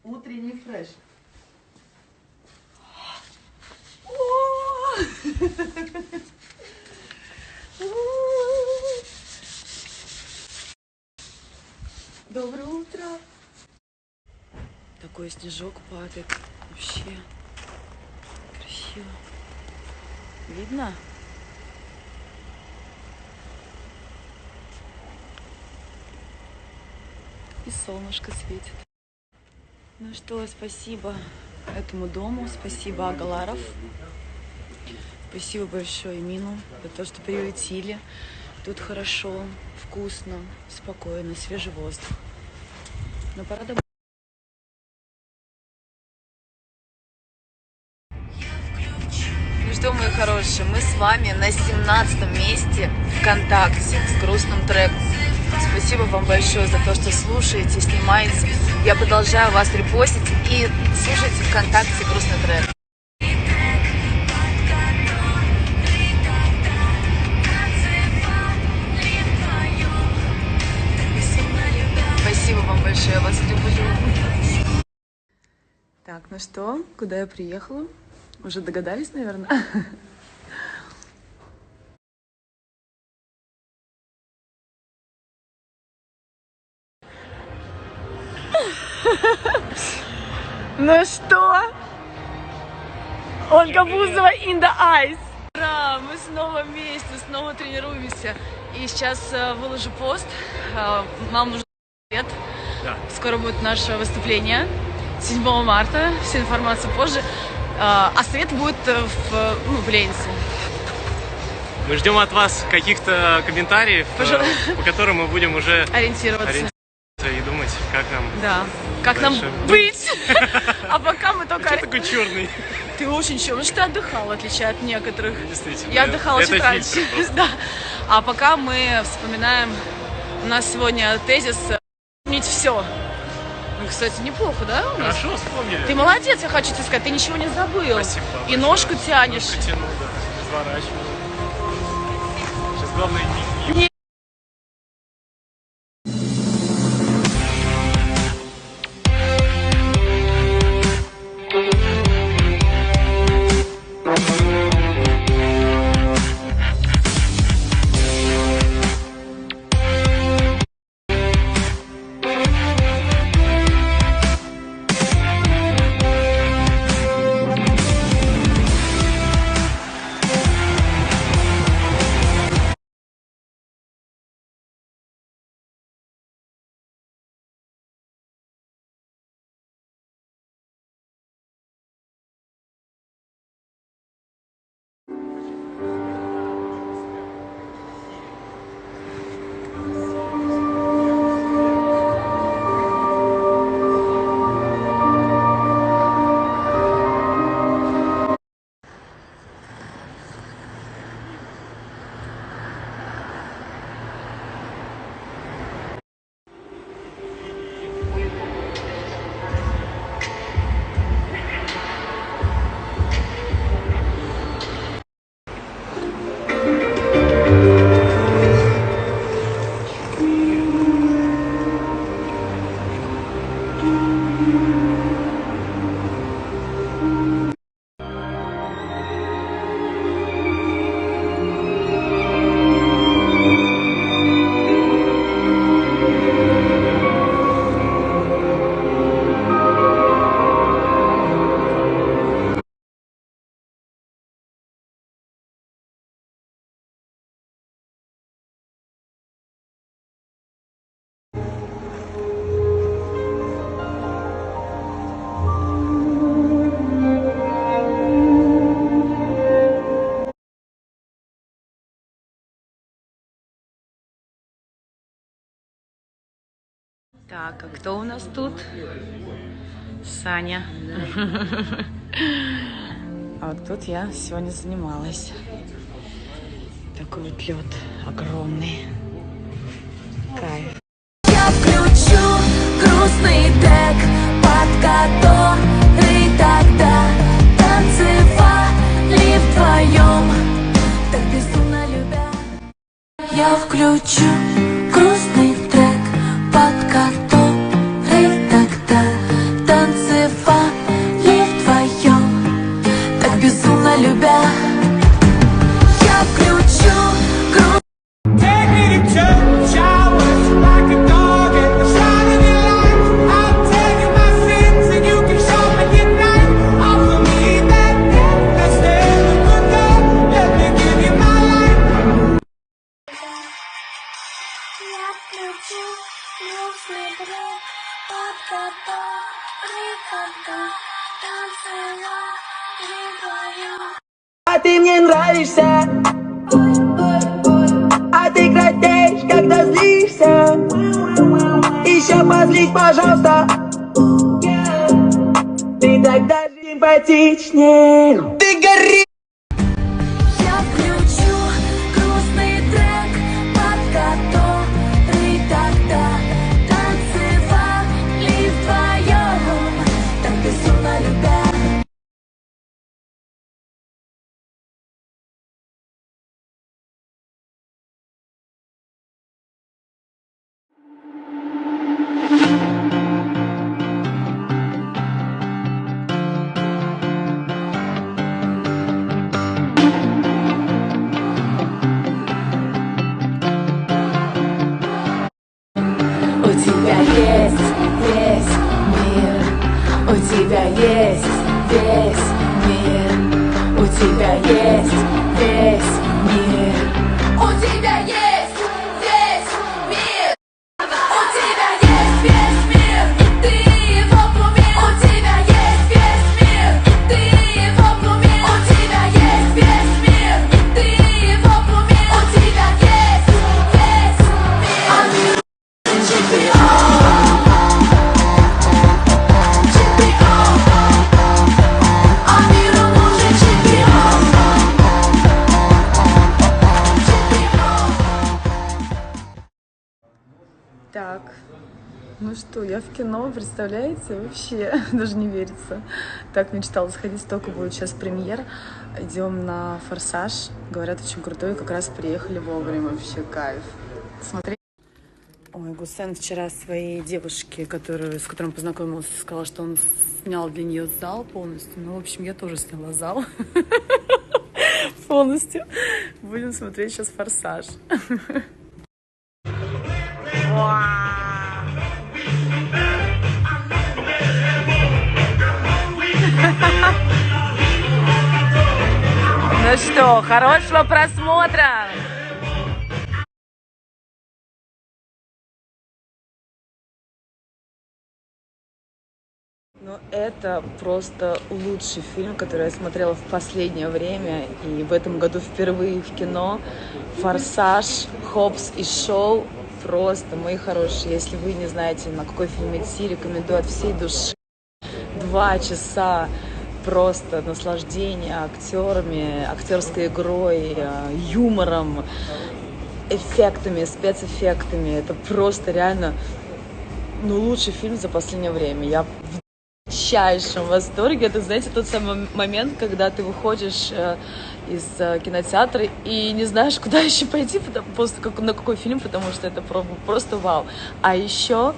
Утренний фреш. Доброе утро. Такой снежок падает. Вообще красиво. Видно? И солнышко светит. Ну что, спасибо этому дому, спасибо Агаларов. Спасибо большое Мину за то, что приютили. Тут хорошо, вкусно, спокойно, свежий воздух. Но пора домой. Ну что, мои хорошие, мы с вами на 17-м месте ВКонтакте с грустным треком. Спасибо вам большое за то, что слушаете, снимаете. Я продолжаю вас репостить и слушайте ВКонтакте грустный трек. Спасибо вам большое, я вас люблю. Так, ну что, куда я приехала? Уже догадались, наверное? Ну что? Ольга Бузова in the ice. Ура! Мы снова вместе, снова тренируемся. И сейчас выложу пост. Нам нужен ответ. Да. Скоро будет наше выступление. 7 марта. Вся информация позже. А совет будет в Ленте. Мы ждем от вас каких-то комментариев, по которым мы будем уже ориентироваться и думать, как нам, как нам быть. А пока мы только... Ты такой черный. Ты очень черный. Что ты отдыхал, в отличие от некоторых. Действительно. Я отдыхала чуть раньше. Да. А пока мы вспоминаем, у нас сегодня тезис «Помнить все». Ну, кстати, неплохо, да, у нас? Хорошо вспомнили. Ты молодец, я хочу тебе сказать, ты ничего не забыл. Спасибо. И ножку тянешь. Ножку тяну, да, разворачиваю. Сейчас главное не... Так, а кто у нас тут? Саня. А вот тут я сегодня занималась. Такой вот лед огромный. Кайф. Я включу грустный трек, под который тогда танцевали вдвоем, так безумно любя. Я включу грустный трек, под который тогда под который тогда танцевали вдвоем. А ты мне нравишься, а ты краснеешь, когда злишься. Еще позлись, пожалуйста. Ты тогда симпатичнее. Ты горишь. Я включу грустный трек, под который тогда танцевали вдвоем, так безумно любя. У тебя есть весь мир, у тебя есть весь мир, у тебя есть весь мир, у тебя есть весь мир, у тебя есть весь мир, и ты его кумир, у тебя есть весь мир, и ты его кумир, у тебя есть весь мир, и ты его кумир, у тебя есть весь мир. Так, ну что, я в кино, представляете? Вообще, даже не верится. Так мечтала сходить, столько будет сейчас премьер. Идем на «Форсаж». Говорят, очень крутой, как раз приехали вовремя. Вообще кайф. Смотри. Ой, Гусен вчера своей девушке, с которой он познакомился, сказал, что он снял для нее зал полностью. Ну, в общем, я тоже сняла зал полностью. Будем смотреть сейчас «Форсаж». Ну что, хорошего просмотра! Ну, это просто лучший фильм, который я смотрела в последнее время. И в этом году впервые в кино. «Форсаж», «Хоббс и Шоу». Просто, мои хорошие, если вы не знаете, на какой фильм идти, рекомендую от всей души. 2 часа просто наслаждения актерами, актерской игрой, юмором, эффектами, спецэффектами. Это просто реально, ну, лучший фильм за последнее время. Я в дичайшем восторге. Это, знаете, тот самый момент, когда ты выходишь из кинотеатра и не знаешь, куда еще пойти, на какой фильм, потому что это просто вау. А еще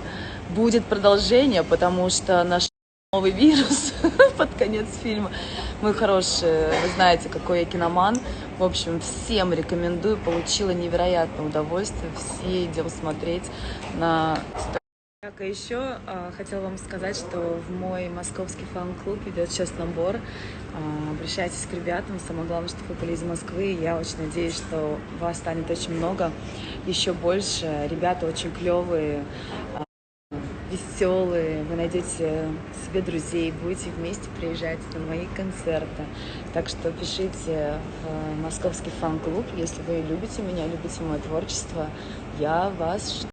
будет продолжение, потому что наш новый вирус под конец фильма. Мой хороший, вы знаете, какой я киноман. В общем, всем рекомендую. Получила невероятное удовольствие. Все идем смотреть на... Так, а еще хотела вам сказать, что в мой московский фан-клуб идет сейчас набор. Обращайтесь к ребятам. Самое главное, что вы были из Москвы. Я очень надеюсь, что вас станет очень много, еще больше. Ребята очень клевые, веселые. Вы найдете себе друзей, будете вместе приезжать на мои концерты. Так что пишите в московский фан-клуб, если вы любите меня, любите мое творчество. Я вас жду.